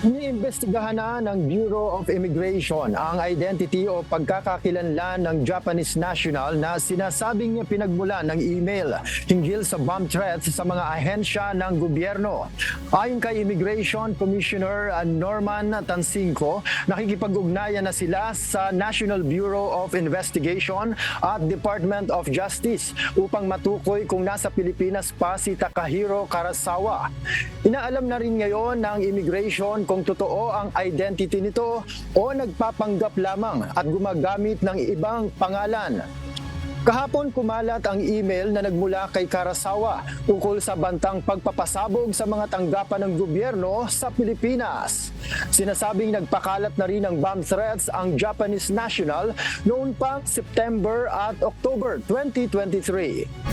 Iniimbestigahan na ng Bureau of Immigration ang identity o pagkakakilanlan ng Japanese national na sinasabing niya pinagmulan ng email hinggil sa bomb threats sa mga ahensya ng gobyerno. Ayon kay Immigration Commissioner Norman Tansingco, nakikipag-ugnayan na sila sa National Bureau of Investigation at Department of Justice upang matukoy kung nasa Pilipinas pa si Takahiro Karasawa. Inaalam na rin ngayon ng Immigration kung totoo ang identity nito o nagpapanggap lamang at gumagamit ng ibang pangalan. Kahapon kumalat ang email na nagmula kay Karasawa ukol sa bantang pagpapasabog sa mga tanggapan ng gobyerno sa Pilipinas. Sinasabing nagpakalat na rin ng bomb threats ang Japanese national noon pang September at October 2023.